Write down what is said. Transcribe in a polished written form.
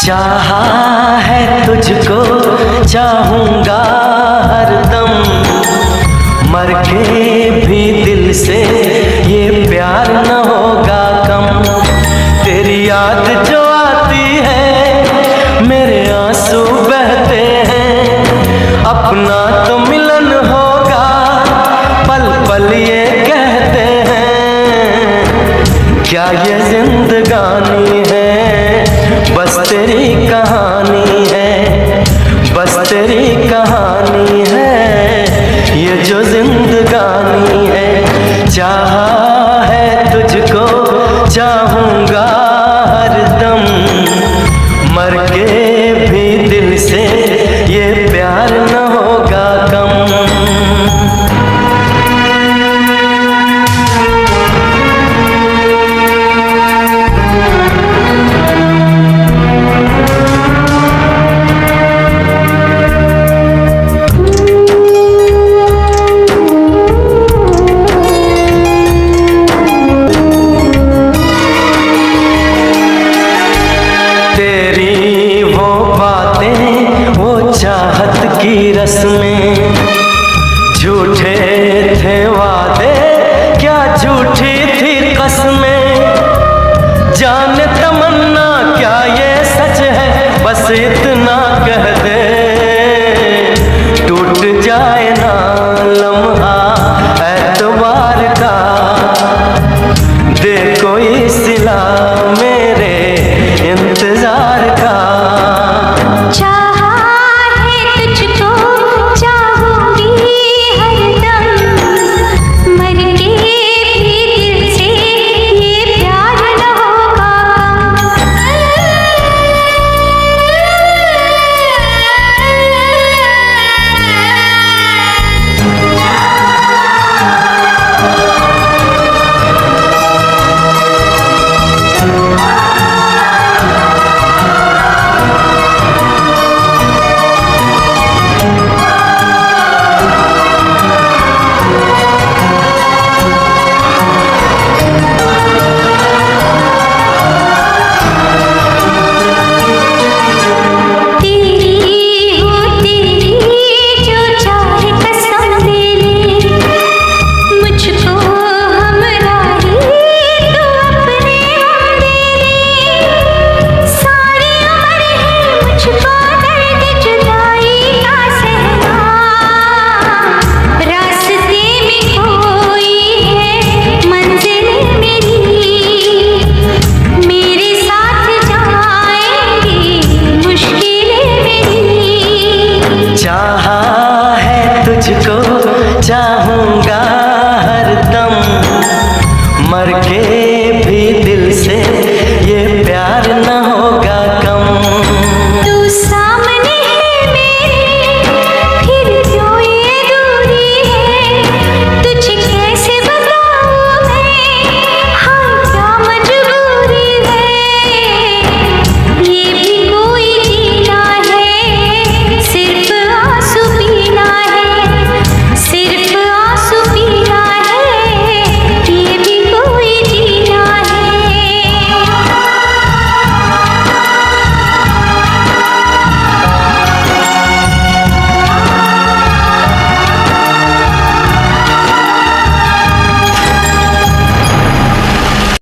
चाहा है तुझको चाहूँगा हरदम, मर के भी दिल से ये प्यार न होगा कम। तेरी याद जो आती है मेरे आंसू बहते हैं, अपना तो मिलन होगा पल पल ये कहते हैं। क्या ये जिंदगानी है, बस तेरी कहानी है, बस तेरी कहानी है, ये जो जिंदगानी है। चाहा है तुझको, चाहूँगा हरदम, मर के भी दिल से ये प्यार न होगा कम। तेरी वो बातें, वो चाहत की रस्में, झूठे थे वादे, क्या झूठी थी कसमें। जाने तमन्ना क्या ये सच है, बस इतना कह